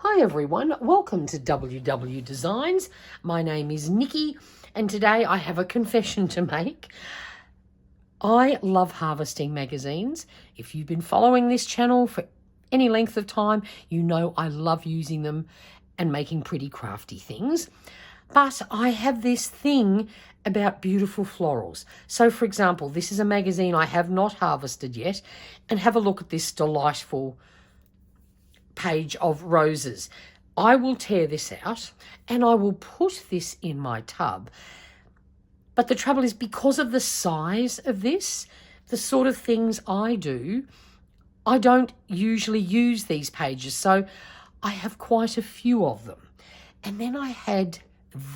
Hi everyone, welcome to WW Designs. My name is Nikki and today I have a confession to make. I love harvesting magazines. If you've been following this channel for any length of time, you know I love using them and making pretty crafty things. But I have this thing about beautiful florals. So for example, this is a magazine I have not harvested yet, and have a look at this delightful page of roses. I will tear this out and I will put this in my tub. But the trouble is, because of the size of this, the sort of things I do, I don't usually use these pages. So I have quite a few of them. And then I had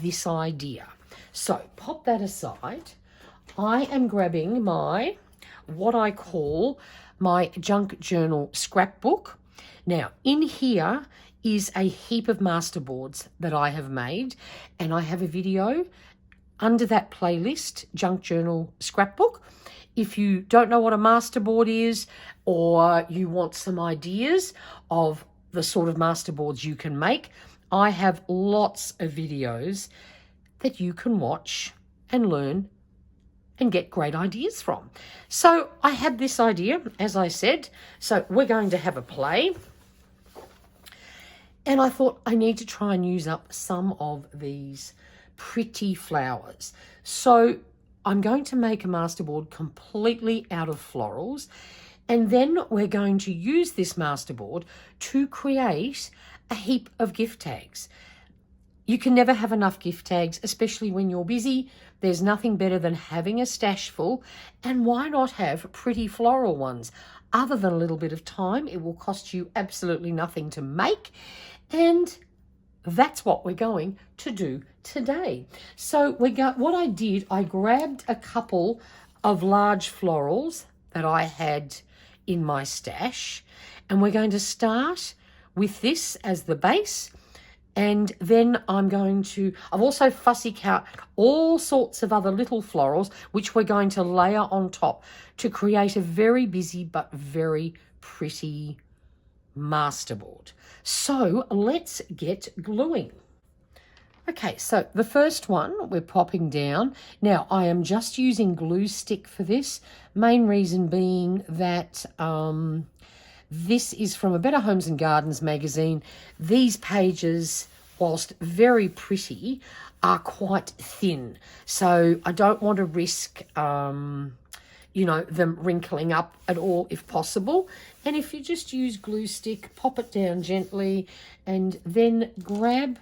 this idea. So pop that aside. I am grabbing my, what I call my junk journal scrapbook. Now, in here is a heap of masterboards that I have made, and I have a video under that playlist, Junk Journal Scrapbook. If you don't know what a masterboard is, or you want some ideas of the sort of masterboards you can make, I have lots of videos that you can watch and learn and get great ideas from. So I had this idea, as I said, so we're going to have a play. And I thought I need to try and use up some of these pretty flowers. So I'm going to make a masterboard completely out of florals. And then we're going to use this masterboard to create a heap of gift tags. You can never have enough gift tags, especially when you're busy. There's nothing better than having a stash full. And why not have pretty floral ones? Other than a little bit of time, it will cost you absolutely nothing to make. And that's what we're going to do today. So what I did, I grabbed a couple of large florals that I had in my stash, and we're going to start with this as the base. And then I've also fussy cut all sorts of other little florals, which we're going to layer on top to create a very busy but very pretty masterboard. So let's get gluing. Okay, so the first one we're popping down. Now I am just using glue stick for this, main reason being that this is from a Better Homes and Gardens magazine. These pages, whilst very pretty, are quite thin. So I don't want to risk them wrinkling up at all if possible. And if you just use glue stick, pop it down gently and then grab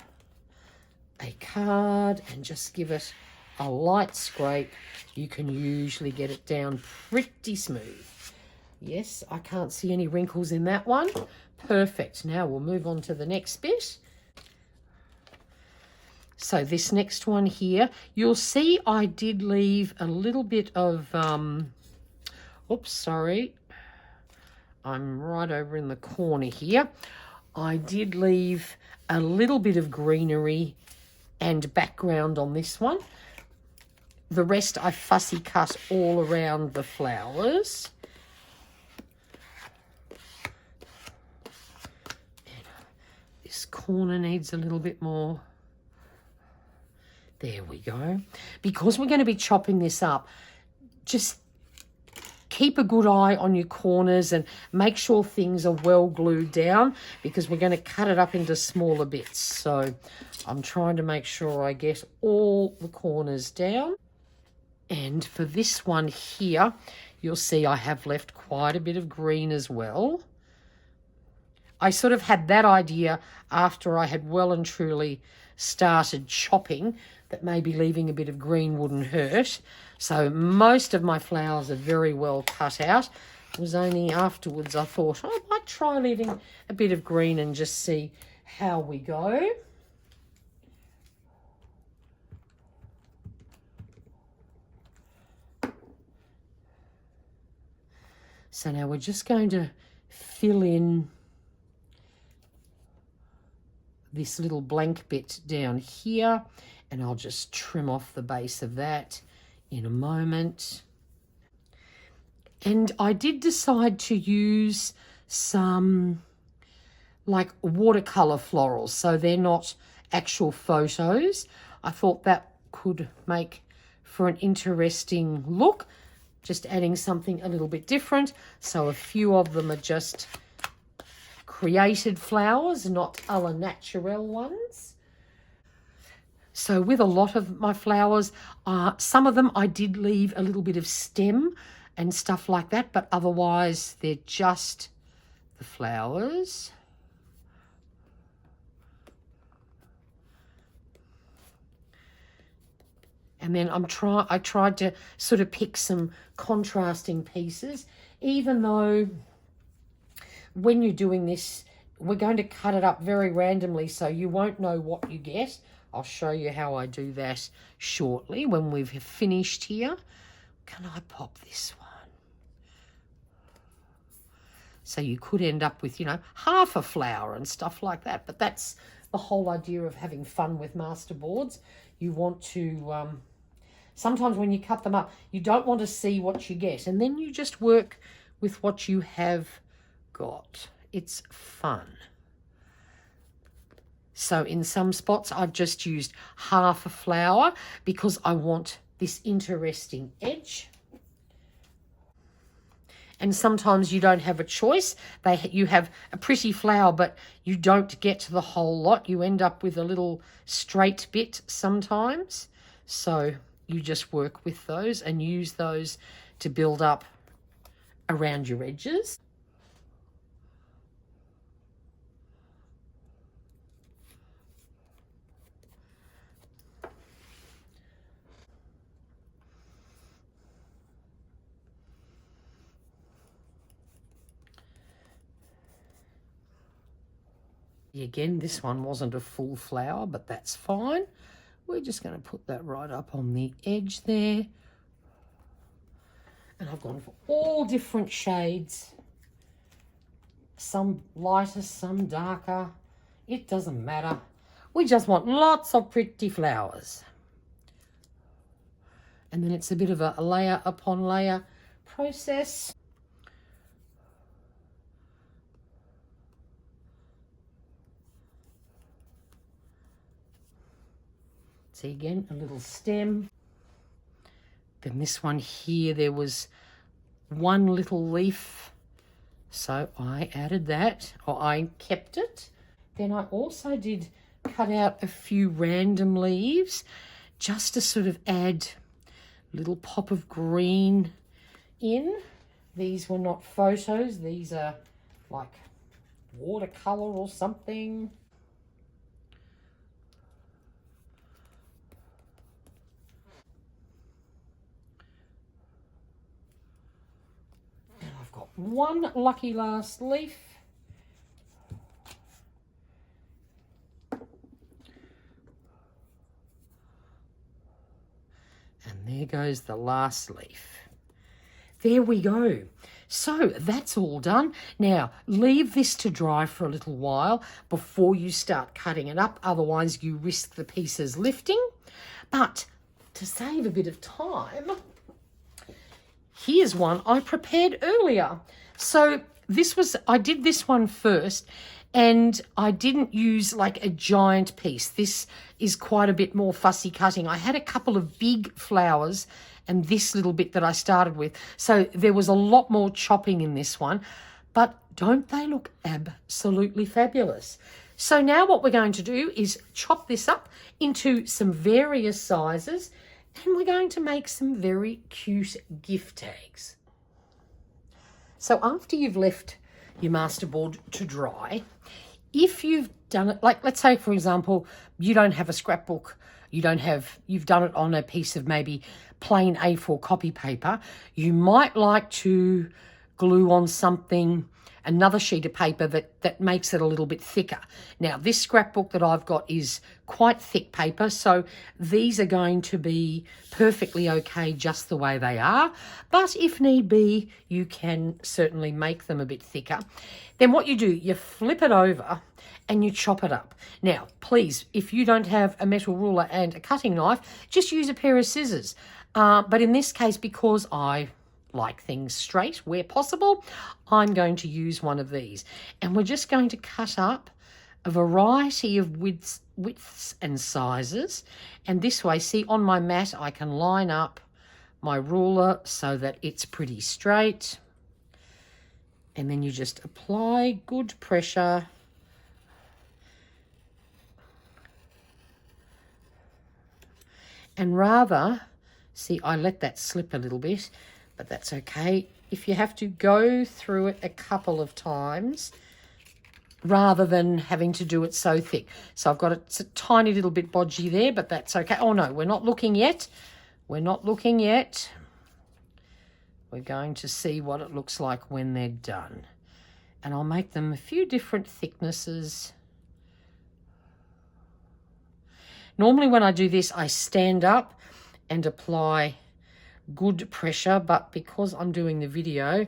a card and just give it a light scrape. You can usually get it down pretty smooth. Yes, I can't see any wrinkles in that one. Perfect. Now we'll move on to the next bit. So this next one here, you'll see I did leave a little bit of, oops, sorry. I'm right over in the corner here. I did leave a little bit of greenery and background on this one. The rest I fussy cut all around the flowers. This corner needs a little bit more. There we go. Because we're going to be chopping this up, just keep a good eye on your corners and make sure things are well glued down, because we're going to cut it up into smaller bits. So I'm trying to make sure I get all the corners down. And for this one here, you'll see I have left quite a bit of green as well. I sort of had that idea after I had well and truly started chopping, that maybe leaving a bit of green wouldn't hurt. So most of my flowers are very well cut out. It was only afterwards I thought, I might try leaving a bit of green and just see how we go. So now we're just going to fill in this little blank bit down here, and I'll just trim off the base of that in a moment. And I did decide to use some like watercolor florals, so they're not actual photos. I thought that could make for an interesting look, just adding something a little bit different. So a few of them are just created flowers, not a la naturel ones. So with a lot of my flowers, some of them I did leave a little bit of stem and stuff like that, but otherwise they're just the flowers. And then I tried to sort of pick some contrasting pieces, even though when you're doing this, we're going to cut it up very randomly, so you won't know what you get. I'll show you how I do that shortly when we've finished here. Can I pop this one? So you could end up with, you know, half a flower and stuff like that. But that's the whole idea of having fun with masterboards. You want to, sometimes when you cut them up, you don't want to see what you get. And then you just work with what you have got. It's fun. So in some spots, I've just used half a flower because I want this interesting edge. And sometimes you don't have a choice. You have a pretty flower, but you don't get to the whole lot. You end up with a little straight bit sometimes. So you just work with those and use those to build up around your edges. Again, this one wasn't a full flower, but that's fine. We're just going to put that right up on the edge there. And I've gone for all different shades. Some lighter, some darker. It doesn't matter. We just want lots of pretty flowers. And then it's a bit of a layer upon layer process. See again, a little stem. Then this one here, there was one little leaf, so I added that, or I kept it. Then I also did cut out a few random leaves just to sort of add a little pop of green in. These were not photos, these are like watercolor or something. Got one lucky last leaf. And there goes the last leaf. There we go. So that's all done. Now leave this to dry for a little while before you start cutting it up. Otherwise you risk the pieces lifting. But to save a bit of time, here's one I prepared earlier. So I did this one first, and I didn't use like a giant piece. This is quite a bit more fussy cutting. I had a couple of big flowers and this little bit that I started with. So there was a lot more chopping in this one, but don't they look absolutely fabulous? So now what we're going to do is chop this up into some various sizes, and we're going to make some very cute gift tags. So after you've left your masterboard to dry, if you've done it, like let's say for example, you don't have a scrapbook, you've done it on a piece of maybe plain A4 copy paper, you might like to glue on something, another sheet of paper that makes it a little bit thicker. Now this scrapbook that I've got is quite thick paper, so these are going to be perfectly okay just the way they are, but if need be you can certainly make them a bit thicker. Then what you do, you flip it over and you chop it up. Now please, if you don't have a metal ruler and a cutting knife, just use a pair of scissors, but in this case, because I like things straight where possible, I'm going to use one of these. And we're just going to cut up a variety of widths and sizes. And this way, see, on my mat, I can line up my ruler so that it's pretty straight. And then you just apply good pressure. And rather, see, I let that slip a little bit, but that's okay. If you have to go through it a couple of times, rather than having to do it so thick. So I've got it's a tiny little bit bodgy there, but that's okay. Oh no, we're not looking yet. We're not looking yet. We're going to see what it looks like when they're done. And I'll make them a few different thicknesses. Normally when I do this, I stand up and apply good pressure, but because I'm doing the video,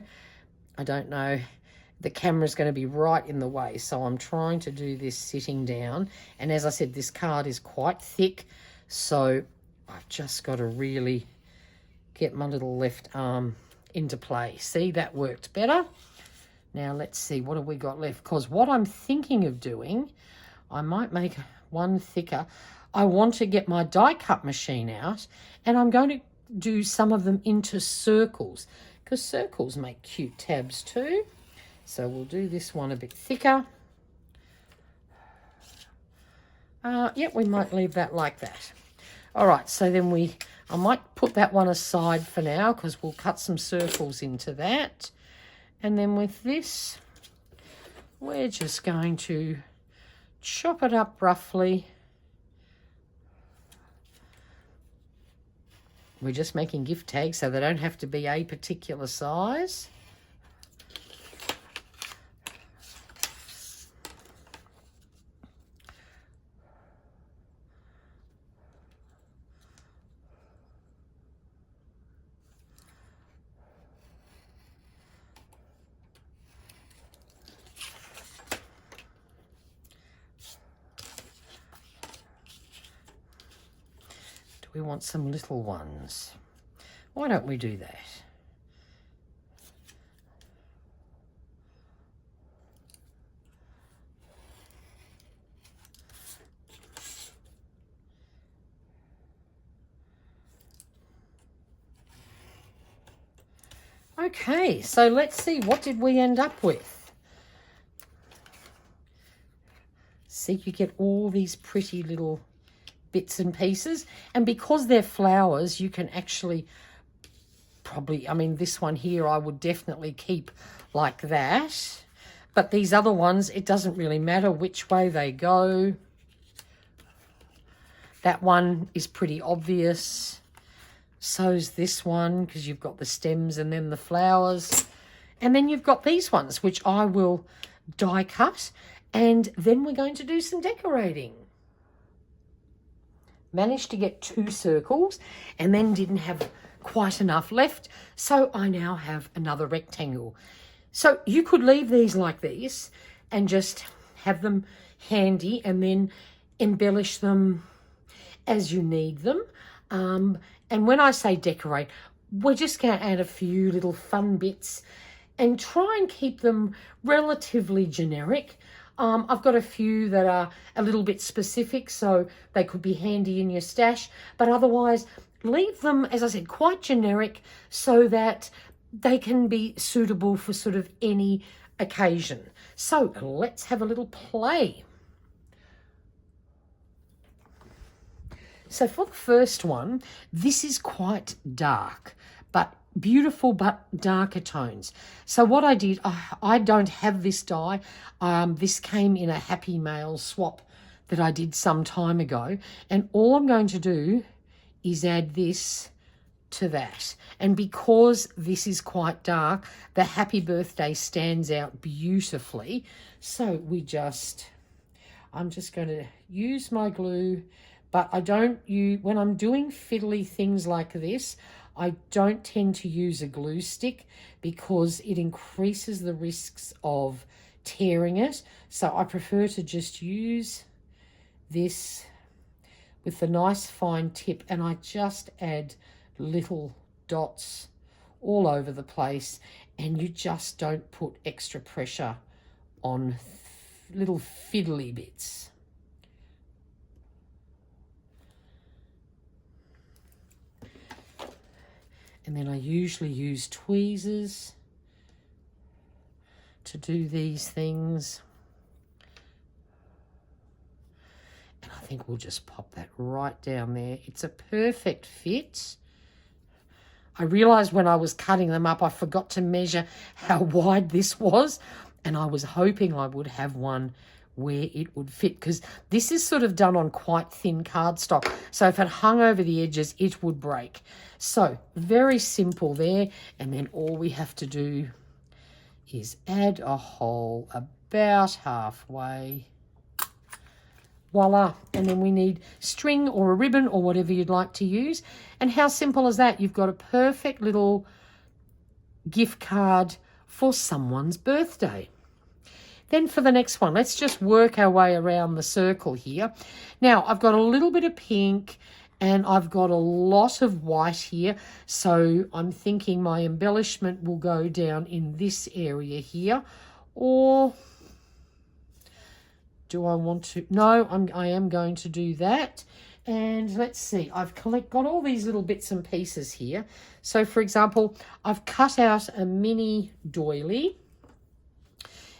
I don't know, the camera's going to be right in the way. So I'm trying to do this sitting down. And as I said, this card is quite thick, so I've just got to really get my little left arm into play. See, that worked better. Now let's see, what have we got left? Because what I'm thinking of doing, I might make one thicker. I want to get my die cut machine out, and I'm going to do some of them into circles, because circles make cute tabs too. So we'll do this one a bit thicker. Yep, we might leave that like that. All right, so then I might put that one aside for now, because we'll cut some circles into that. And then with this, we're just going to chop it up roughly. We're just making gift tags, so they don't have to be a particular size. We want some little ones. Why don't we do that? Okay, so let's see, what did we end up with? See, you get all these pretty little bits and pieces, and because they're flowers, you can actually probably, I mean, this one here I would definitely keep like that, but these other ones, it doesn't really matter which way they go. That one is pretty obvious, so's this one, because you've got the stems and then the flowers, and then you've got these ones which I will die cut, and then we're going to do some decorating. Managed to get 2 circles and then didn't have quite enough left, so I now have another rectangle. So you could leave these like these and just have them handy and then embellish them as you need them. And when I say decorate, we're just going to add a few little fun bits and try and keep them relatively generic. I've got a few that are a little bit specific, so they could be handy in your stash, but otherwise leave them, as I said, quite generic so that they can be suitable for sort of any occasion. So let's have a little play. So for the first one, this is quite dark, but beautiful but darker tones. So what I did, I don't have this die. This came in a Happy Mail swap that I did some time ago, and all I'm going to do is add this to that. And because this is quite dark, the Happy Birthday stands out beautifully. So I'm just going to use my glue, but I don't use, when I'm doing fiddly things like this, I don't tend to use a glue stick because it increases the risks of tearing it. So I prefer to just use this with a nice fine tip, and I just add little dots all over the place, and you just don't put extra pressure on little fiddly bits. And then I usually use tweezers to do these things. And I think we'll just pop that right down there. It's a perfect fit. I realised when I was cutting them up, I forgot to measure how wide this was. And I was hoping I would have one where it would fit, because this is sort of done on quite thin cardstock. So if it hung over the edges, it would break. So very simple there. And then all we have to do is add a hole about halfway. Voila. And then we need string or a ribbon or whatever you'd like to use. And how simple is that? You've got a perfect little gift card for someone's birthday. Then for the next one, let's just work our way around the circle here. Now, I've got a little bit of pink and I've got a lot of white here. So I'm thinking my embellishment will go down in this area here. Or do I want to? No, I am going to do that. And let's see, I've got all these little bits and pieces here. So for example, I've cut out a mini doily.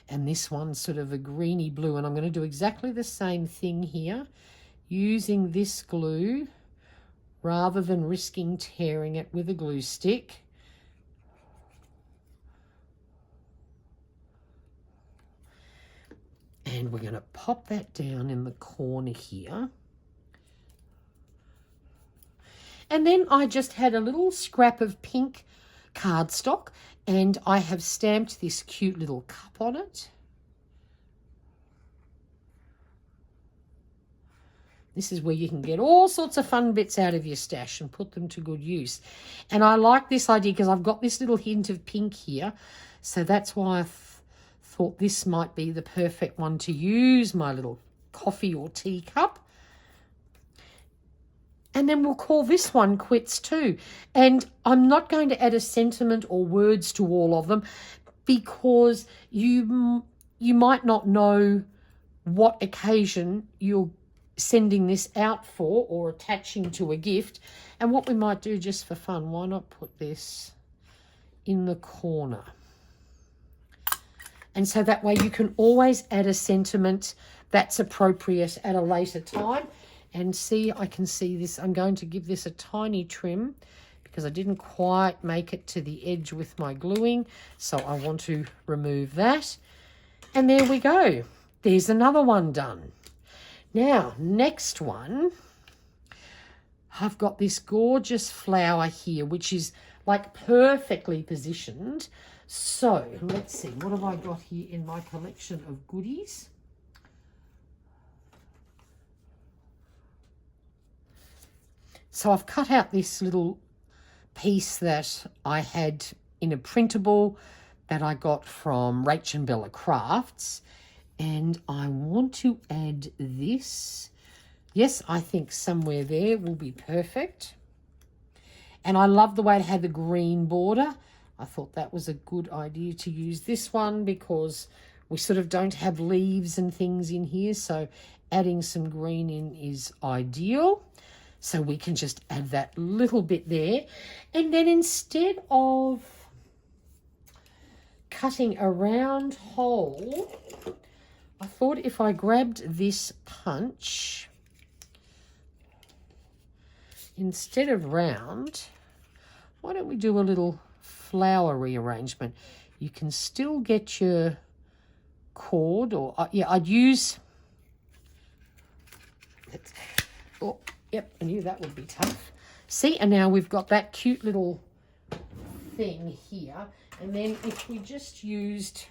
And this one's sort of a greeny blue, and I'm going to do exactly the same thing here, using this glue rather than risking tearing it with a glue stick. And we're going to pop that down in the corner here. And then I just had a little scrap of pink cardstock, and I have stamped this cute little cup on it. This is where you can get all sorts of fun bits out of your stash and put them to good use. And I like this idea because I've got this little hint of pink here. So that's why I thought this might be the perfect one to use, my little coffee or tea cup. And then we'll call this one quits too. And I'm not going to add a sentiment or words to all of them, because you might not know what occasion you're sending this out for or attaching to a gift. And what we might do just for fun, why not put this in the corner? And so that way you can always add a sentiment that's appropriate at a later time. And see, I can see this. I'm going to give this a tiny trim because I didn't quite make it to the edge with my gluing. So I want to remove that. And there we go. There's another one done. Now, next one, I've got this gorgeous flower here, which is like perfectly positioned. So let's see, what have I got here in my collection of goodies? So I've cut out this little piece that I had in a printable that I got from Rach and Bella Crafts. And I want to add this. Yes, I think somewhere there will be perfect. And I love the way it had the green border. I thought that was a good idea to use this one because we sort of don't have leaves and things in here. So adding some green in is ideal. So we can just add that little bit there. And then instead of cutting a round hole, I thought if I grabbed this punch, instead of round, why don't we do a little flower rearrangement? You can still get your cord, or yeah, I'd use, oh, yep, I knew that would be tough. See, and now we've got that cute little thing here. And then if we just used,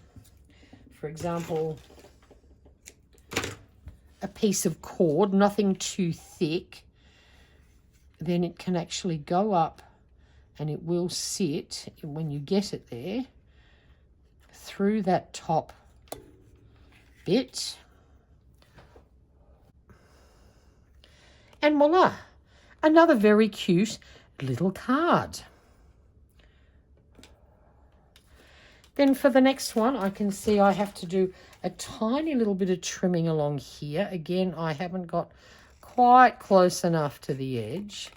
for example, a piece of cord, nothing too thick, then it can actually go up and it will sit, when you get it there, through that top bit. And voila, another very cute little card. Then for the next one, I can see I have to do a tiny little bit of trimming along here. Again, I haven't got quite close enough to the edge.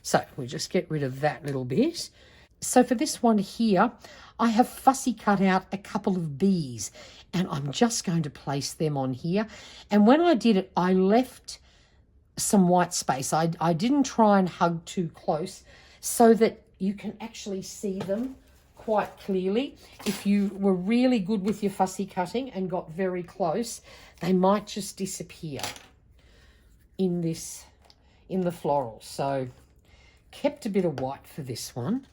So we just get rid of that little bit. So for this one here, I have fussy cut out a couple of bees, and I'm just going to place them on here. And when I did it, I left some white space. I didn't try and hug too close so that you can actually see them quite clearly. If you were really good with your fussy cutting and got very close, they might just disappear in the floral. So kept a bit of white for this one.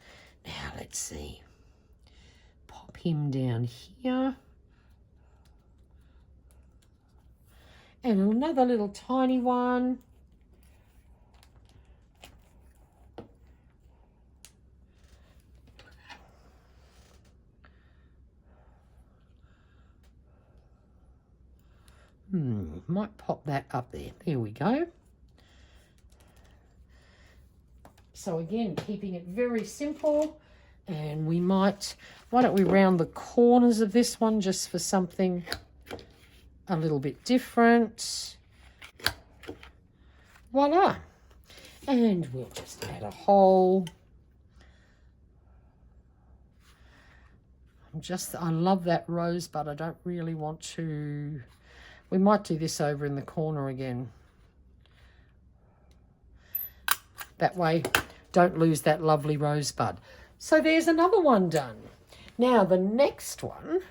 Now let's see. Pop him down here. And another little tiny one. Might pop that up there. There we go. So again, keeping it very simple, and we might, why don't we round the corners of this one just for something a little bit different. Voila. And we'll just add a hole. I love that rose, but I don't really want to. We might do this over in the corner again. That way, don't lose that lovely rosebud. So there's another one done. Now the next one,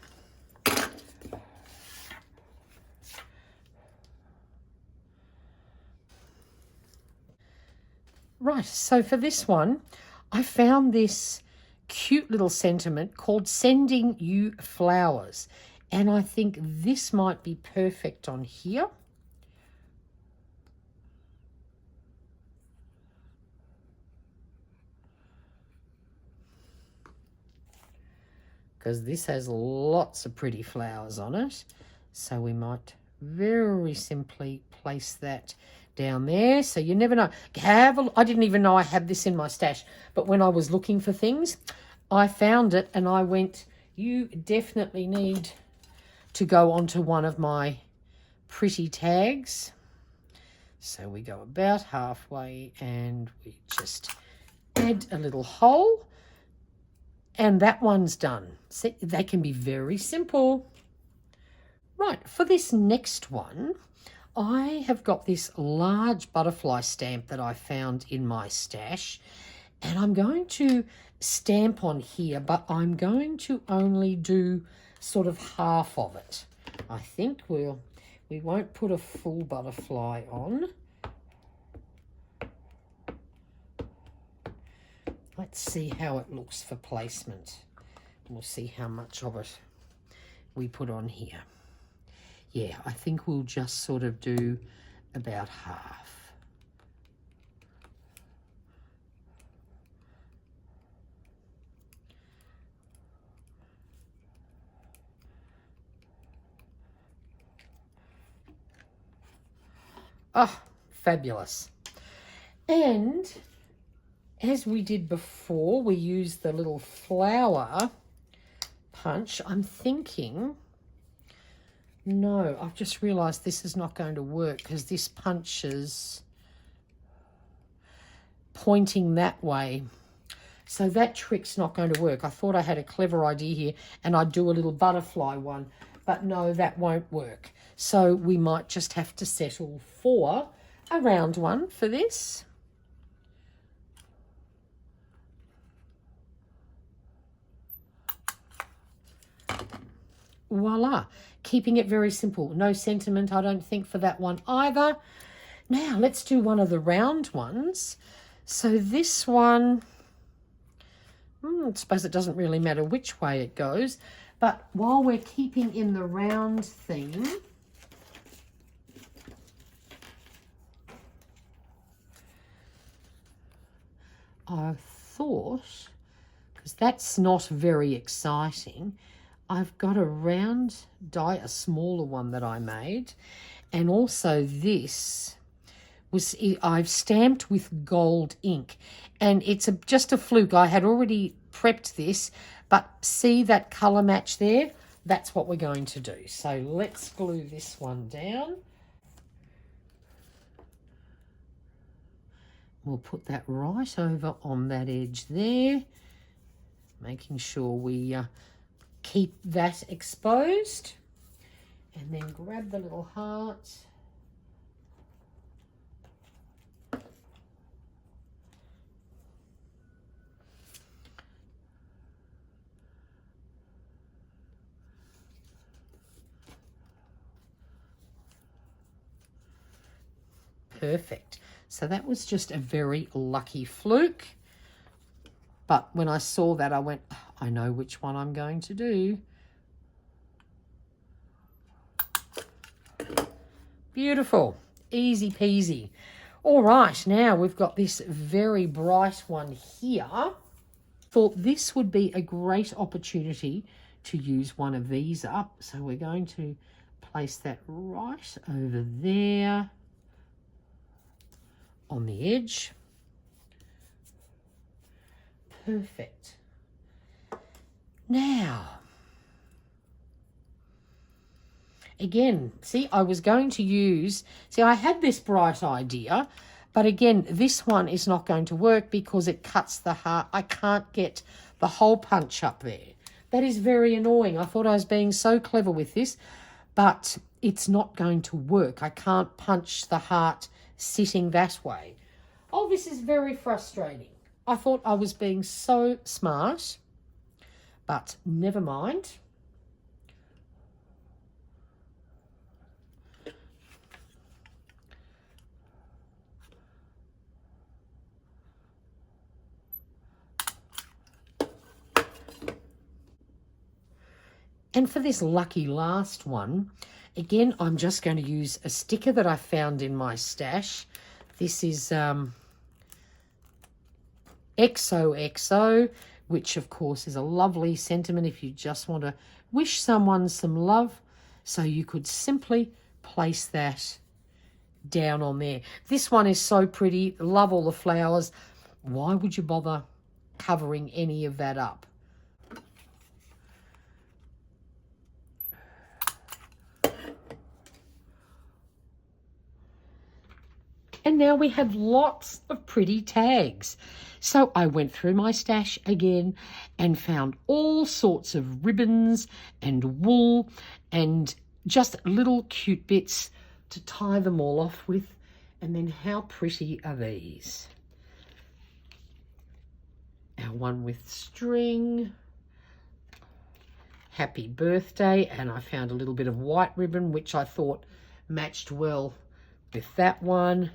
right, so for this one, I found this cute little sentiment called Sending You Flowers. And I think this might be perfect on here. Because this has lots of pretty flowers on it. So we might very simply place that down there. So you never know. I didn't even know I had this in my stash. But when I was looking for things, I found it and I went, you definitely need to go onto one of my pretty tags. So we go about halfway and we just add a little hole. And that one's done. See, they can be very simple. Right, for this next one, I have got this large butterfly stamp that I found in my stash. And I'm going to stamp on here, but I'm going to only do sort of half of it. I think we won't put a full butterfly on. Let's see how it looks for placement. We'll see how much of it we put on here. Yeah, I think we'll just sort of do about half. Oh, fabulous. And as we did before, we used the little flower punch. I'm thinking, no, I've just realised this is not going to work because this punch is pointing that way. So that trick's not going to work. I thought I had a clever idea here and I'd do a little butterfly one, but no, that won't work. So we might just have to settle for a round one for this. Voila, keeping it very simple. No sentiment, I don't think, for that one either. Now, let's do one of the round ones. So this one, I suppose it doesn't really matter which way it goes, but while we're keeping in the round theme, I thought, because that's not very exciting, I've got a round die, a smaller one that I made, and also this I've stamped with gold ink, and it's just a fluke. I had already prepped this, but see that colour match there? That's what we're going to do. So let's glue this one down. We'll put that right over on that edge there, making sure we keep that exposed. And then grab the little heart. Perfect. So that was just a very lucky fluke. But when I saw that, I went, I know which one I'm going to do. Beautiful. Easy peasy. All right, now we've got this very bright one here. Thought this would be a great opportunity to use one of these up. So we're going to place that right over there on the edge. Perfect. Now, again, see, I was going to use, see, I had this bright idea, but again, this one is not going to work because it cuts the heart. I can't get the hole punch up there. That is very annoying. I thought I was being so clever with this, but it's not going to work. I can't punch the heart sitting that way. Oh, this is very frustrating. I thought I was being so smart, but never mind. And for this lucky last one, again, I'm just going to use a sticker that I found in my stash. This is XOXO, which of course is a lovely sentiment if you just want to wish someone some love. So you could simply place that down on there. This one is so pretty. Love all the flowers. Why would you bother covering any of that up? And now we have lots of pretty tags. So I went through my stash again and found all sorts of ribbons and wool and just little cute bits to tie them all off with. And then how pretty are these? Our one with string. Happy birthday. And I found a little bit of white ribbon, which I thought matched well with that one.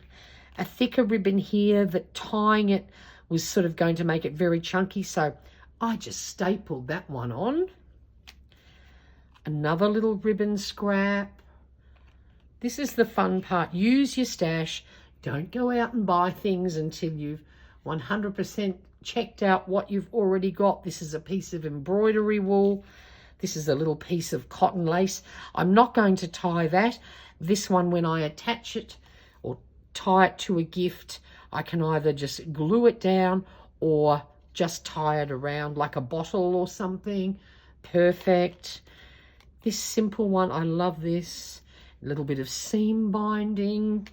A thicker ribbon here that tying it was sort of going to make it very chunky, so I just stapled that one on. Another little ribbon scrap. This is the fun part. Use your stash. Don't go out and buy things until you've 100% checked out what you've already got. This is a piece of embroidery wool. This is a little piece of cotton lace. I'm not going to tie that. This one, when I attach it or tie it to a gift, I can either just glue it down or just tie it around like a bottle or something. Perfect. This simple one, I love this. A little bit of seam binding.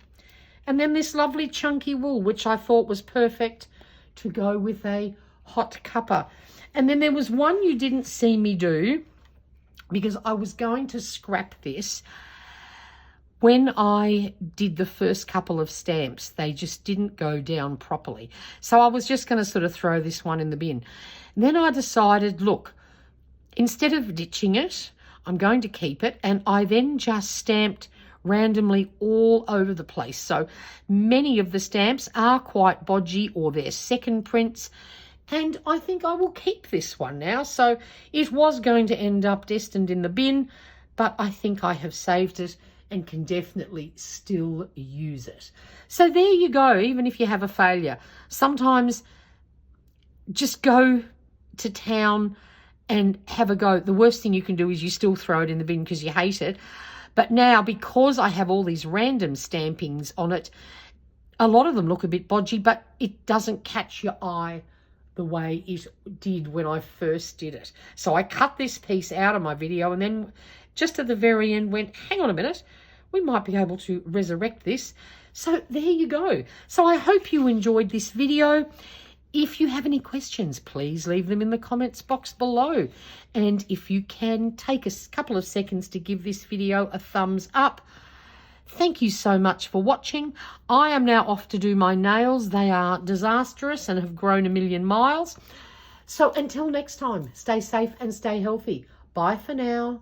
And then this lovely chunky wool, which I thought was perfect to go with a hot cuppa. And then there was one you didn't see me do because I was going to scrap this. When I did the first couple of stamps, they just didn't go down properly. So I was just going to sort of throw this one in the bin. And then I decided, look, instead of ditching it, I'm going to keep it. And I then just stamped randomly all over the place. So many of the stamps are quite bodgy or they're second prints. And I think I will keep this one now. So it was going to end up destined in the bin, but I think I have saved it and can definitely still use it. So there you go, even if you have a failure. Sometimes just go to town and have a go. The worst thing you can do is you still throw it in the bin because you hate it. But now, because I have all these random stampings on it, a lot of them look a bit bodgy, but it doesn't catch your eye the way it did when I first did it. So I cut this piece out of my video and then just at the very end went, hang on a minute, we might be able to resurrect this. So there you go. So I hope you enjoyed this video. If you have any questions, please leave them in the comments box below. And if you can, take a couple of seconds to give this video a thumbs up. Thank you so much for watching. I am now off to do my nails. They are disastrous and have grown a million miles. So until next time, stay safe and stay healthy. Bye for now.